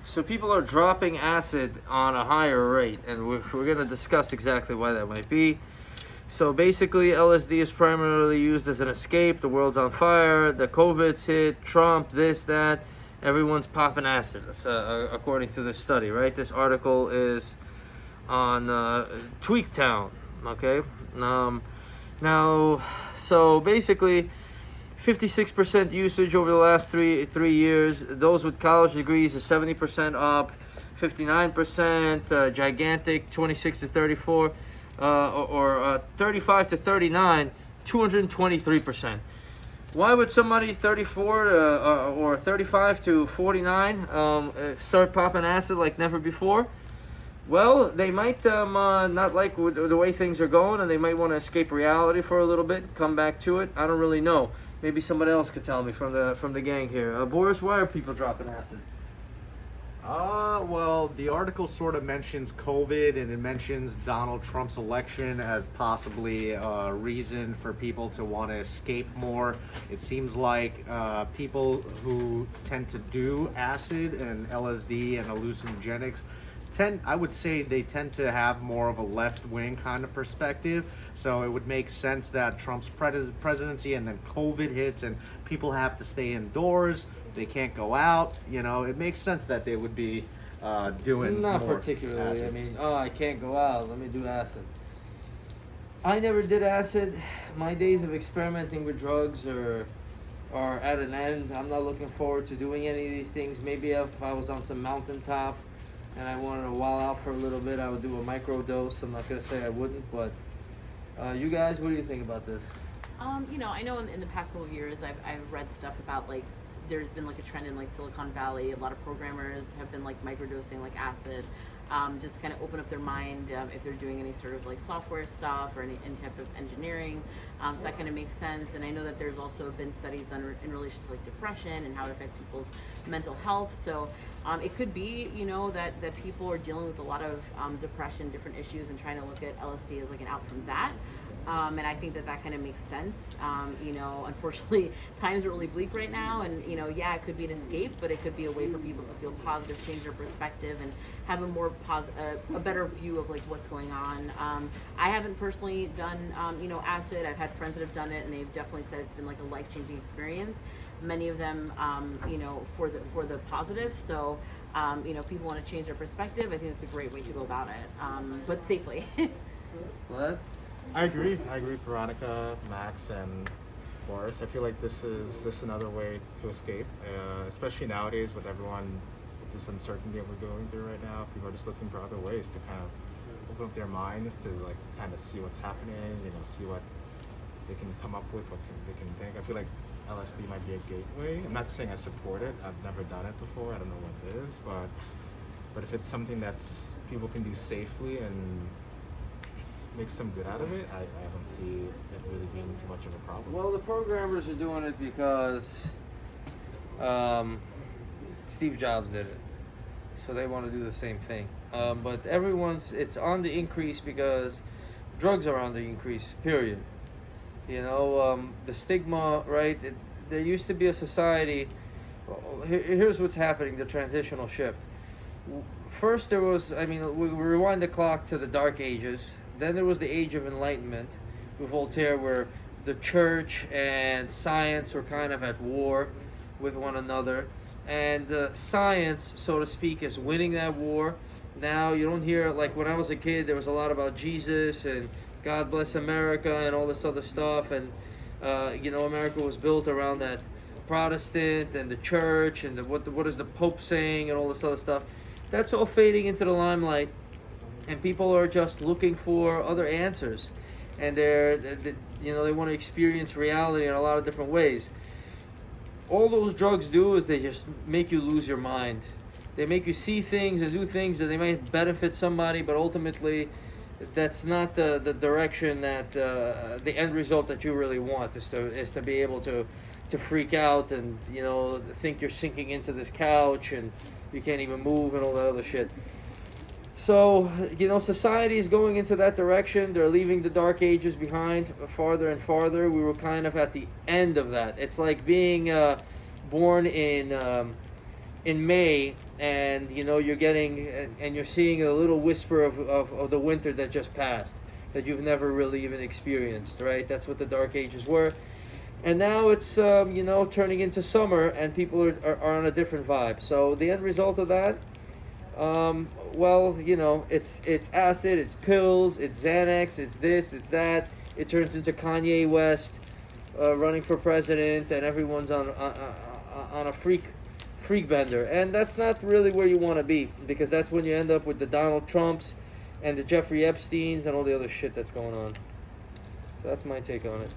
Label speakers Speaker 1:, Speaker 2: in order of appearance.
Speaker 1: So people are dropping acid on a higher rate, and we're going to discuss exactly why that might be. So basically, LSD is primarily used as an escape. The world's on fire, the COVID's hit, Trump, this, that. Everyone's popping acid. That's according to this study, right? This article is on Tweaktown, okay? Now, so basically, 56% usage over the last three years. Those with college degrees is 70% up, 59%, gigantic 26 to 34, or 35 to 39, 223%. Why would somebody 34 or 35 to 49 start popping acid like never before? Well, they might not like the way things are going, and they might want to escape reality for a little bit, come back to it. I don't really know. Maybe somebody else could tell me from the gang here. Boris, why are people dropping acid?
Speaker 2: Well, the article sort of mentions COVID, and it mentions Donald Trump's election as possibly a reason for people to want to escape more. It seems like people who tend to do acid and LSD and hallucinogenics I would say they tend to have more of a left-wing kind of perspective. So it would make sense that Trump's presidency and then COVID hits and people have to stay indoors. They can't go out. You know, it makes sense that they would be doing
Speaker 1: Not
Speaker 2: more
Speaker 1: particularly.
Speaker 2: acid.
Speaker 1: I mean, I can't go out. Let me do acid. I never did acid. My days of experimenting with drugs are at an end. I'm not looking forward to doing any of these things. Maybe if I was on some mountaintop and I wanted to wall out for a little bit, I would do a microdose. I'm not going to say I wouldn't, but you guys, what do you think about this?
Speaker 3: You know, I know in the past couple of years I've read stuff about, like, there's been like a trend in like Silicon Valley. A lot of programmers have been like microdosing like acid, just kind of open up their mind if they're doing any sort of like software stuff or any type of engineering. So that kind of makes sense. And I know that there's also been studies in relation to like depression and how it affects people's mental health. So it could be, you know, that people are dealing with a lot of depression, different issues, and trying to look at LSD as like an out from that. And I think that kind of makes sense. You know, unfortunately, times are really bleak right now, and you know, yeah, it could be an escape, but it could be a way for people to feel positive, change their perspective, and have a more a better view of like what's going on. I haven't personally done, you know, acid. I've had friends that have done it, and they've definitely said it's been like a life-changing experience. Many of them, you know, for the positive. So, you know, people want to change their perspective. I think it's a great way to go about it, but safely.
Speaker 1: What?
Speaker 4: I agree, Veronica, Max, and Boris. I feel like this is another way to escape, especially nowadays with everyone, with this uncertainty that we're going through right now. People are just looking for other ways to kind of open up their minds to like kind of see what's happening, you know, see what they can come up with, they can think. I feel like LSD might be a gateway. I'm not saying I support it. I've never done it before. I don't know what it is, but if it's something that's people can do safely and make some good out of it, I don't see it really being too much of a problem.
Speaker 1: Well, the programmers are doing it because Steve Jobs did it, so they want to do the same thing. But it's on the increase because drugs are on the increase, period. You know, the stigma, right? There used to be a society. Here's what's happening, the transitional shift. First there was, I mean, we rewind the clock to the Dark Ages. Then there was the Age of Enlightenment with Voltaire, where the church and science were kind of at war with one another. And science, so to speak, is winning that war. Now you don't hear, like when I was a kid, there was a lot about Jesus and God bless America and all this other stuff. And, you know, America was built around that Protestant and the church and what is the Pope saying and all this other stuff. That's all fading into the limelight. And people are just looking for other answers, and they you know, they want to experience reality in a lot of different ways. All those drugs do is they just make you lose your mind. They make you see things and do things that they might benefit somebody, but ultimately, that's not the direction that the end result that you really want is to be able to freak out and, you know, think you're sinking into this couch and you can't even move and all that other shit. So, you know, society is going into that direction. They're leaving the Dark Ages behind farther and farther. We were kind of at the end of that. It's like being born in May and you know you're getting and you're seeing a little whisper of the winter that just passed, that you've never really even experienced, right? That's what the Dark Ages were. And now it's you know, turning into summer, and people are on a different vibe. So the end result of that, well, you know, it's acid, it's pills, it's Xanax, it's this, it's that. It turns into Kanye West running for president, and everyone's on a freak bender, and that's not really where you want to be, because that's when you end up with the Donald Trumps and the Jeffrey Epsteins and all the other shit that's going on. So that's my take on it.